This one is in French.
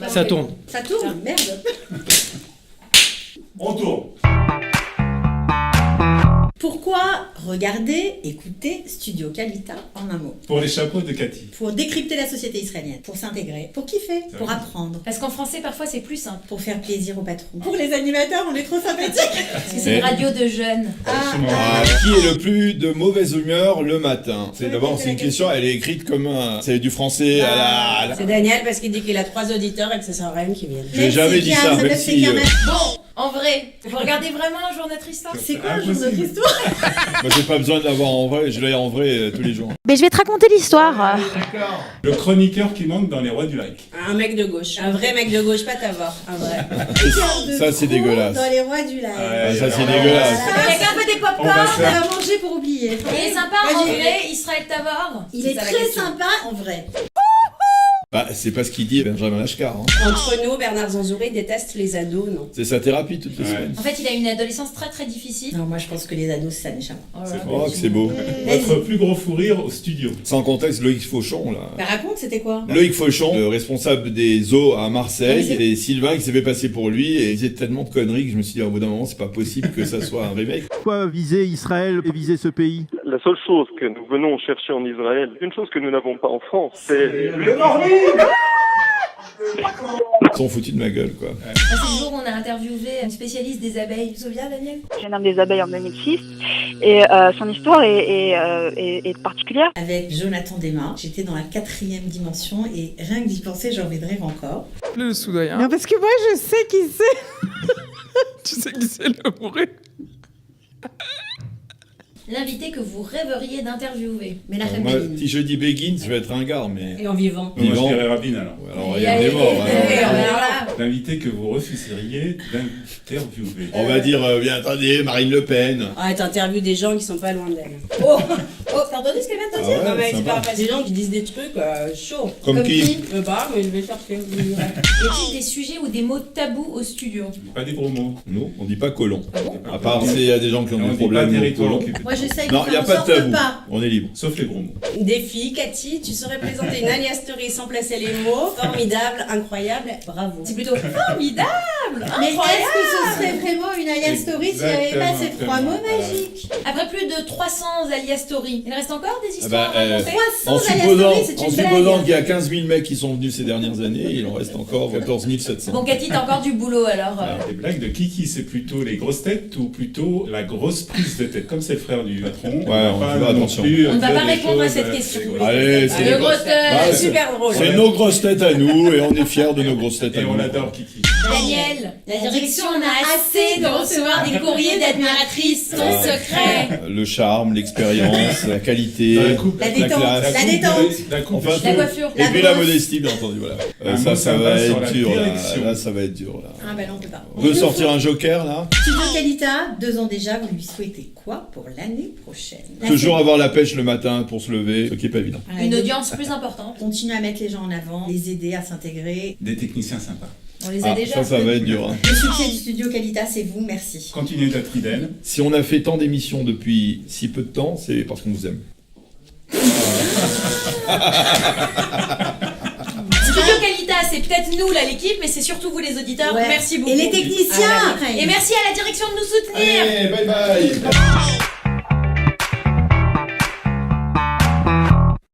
Ça tourne. Ça tourne, merde. On tourne. Pourquoi regarder, écouter Studio Kalita en un mot? Pour les chapeaux de Cathy. Pour décrypter la société israélienne, pour s'intégrer, pour kiffer, pour apprendre, Parce qu'en français, parfois, c'est plus simple. pour faire plaisir au patron. Pour les animateurs, on est trop sympathiques. Parce que c'est une radio de jeunes. Qui est le plus de mauvaise humeur le matin? D'abord, c'est une question, elle est écrite comme un... C'est du français à la... C'est Daniel parce qu'il dit qu'il a 3 auditeurs et que ça sert à rien qu'ils viennent. J'ai jamais dit ça, même si... Bon, en vrai, vous regardez vraiment un jour notre histoire? C'est quoi un jour de histoire? Moi, j'ai pas besoin de l'avoir en vrai, je l'ai en vrai tous les jours. Mais je vais te raconter l'histoire. Le chroniqueur qui manque dans les rois du like. Un mec de gauche. Un vrai mec de gauche, pas Tavor. Un vrai. Ça, c'est dégueulasse. Dans les rois du live. Ah, ça, c'est dégueulasse. Quelqu'un veut des On va pop-corn? On va manger pour oublier. Il est sympa en vrai, Israël Tavor? Il est très sympa en vrai. Bah, c'est pas ce qu'il dit Benjamin Lashkar. Hein. Entre nous, Bernard Zanzouri déteste les ados, non? C'est sa thérapie toutes les semaines. En fait, il a eu une adolescence très très difficile. Non, moi je pense que les ados, ça n'échappe pas. Oh, que c'est beau. Votre plus gros fou rire au studio. Sans contexte, Loïc Fauchon, là. Bah raconte, c'était quoi? Loïc Fauchon, le responsable des eaux à Marseille, et Sylvain qui s'est fait passer pour lui, et il disait tellement de conneries que je me suis dit, au bout d'un moment, c'est pas possible que ça soit un remake. Pourquoi viser Israël et viser ce pays? La seule chose que nous venons chercher en Israël, une chose que nous n'avons pas en France, c'est le Ils sont foutus de ma gueule, quoi. C'est le jour où on a interviewé une spécialiste des abeilles. Tu te souviens, Daniel? J'ai nommé des abeilles en 2006 et son histoire est particulière. Avec Jonathan Desmar, j'étais dans la 4e dimension et rien que d'y penser, j'ai envie de rire encore. Le soudoyen. Non, parce que moi, je sais qui c'est. Tu sais qui c'est le bourré? L'invité que vous rêveriez d'interviewer. Mais la Moi, famille. si je dis Begin, je vais être ringard, mais... Et en vivant. Moi, je Vivant. dirais Rabin alors. Alors, il y a des morts. hein. L'invité que vous refuseriez d'interviewer. On va dire, bien attendez, Marine Le Pen. Ah, t'interviews des gens qui sont pas loin d'elle. Oh, t'as entendu ce qu'elle vient de te Ah dire? ouais, Non, mais c'est sympa. pas des gens qui disent des trucs chauds. Comme qui? Je veux pas, mais je vais chercher. Y a-t-il des sujets ou des mots tabous au studio? Pas des gros mots. Non, on dit pas colon. À part s'il y a des gens qui ont On des dit problèmes pas au territoire colon. occupé. Moi j'essaye de Non, il n'y a faire en pas de sorte tabou. pas. On est libre. Sauf les gros mots. Défi, Cathy, tu saurais présenter une alias story sans placer les mots. Formidable, incroyable, bravo. C'est plutôt formidable! Mais est-ce que ce serait vraiment une alias story s'il n'y avait pas ces Exactement. 3 mots magiques? Après plus de 300 alias story, il reste encore des Ah histoires bah, à raconter? 300 En alias supposant, story, c'est en une supposant blague. qu'il y a 15 000 mecs qui sont venus ces dernières années, il en reste encore 14 700. Bon, Cathy, t'as encore du boulot alors. Les blagues de Kiki, c'est plutôt les grosses têtes ou plutôt la grosse prise de tête? Comme c'est le frère du patron. Ouais, on va fait pas attention. non plus On ne va dire pas des répondre à choses, cette question. rigolotes. Allez, c'est Le les gros grosses têtes. tête. c'est- Super drôle. C'est nos grosses têtes à nous et on est fiers de nos grosses têtes à Et nous. on adore Kiki. Daniel, la direction en a assez de recevoir des courriers d'admiratrices. Ton Ah. secret. Le charme, l'expérience, la qualité, Dans la coupe, La détente, classe. la détente. La coupe Enfin, de La cheveux. coiffure. Et puis la brosse. modestie, bien entendu, voilà. Un Ça mot va sympa sur être la dur, là. direction. Là, ça va être dur, là. Ah bah non, on peut pas. On peut sortir un joker, là. Studio Kalita, 2 ans déjà, vous lui souhaitez quoi pour l'année prochaine? Toujours avoir la pêche le matin pour se lever, ce qui est pas évident. Voilà, Une donc, audience plus importante. Continuer à mettre les gens en avant, les aider à s'intégrer. Des techniciens sympas. On les a Ah, déjà. ça va être dur. Hein. Le succès du Studio Kalita, c'est vous, merci. Continuez d'être fidèles. Si on a fait tant d'émissions depuis si peu de temps, c'est parce qu'on vous aime. Studio Kalita, c'est peut-être nous là l'équipe, mais c'est surtout vous les auditeurs. Ouais. Merci beaucoup. Et les techniciens! Et merci à la direction de nous soutenir. Allez, bye bye.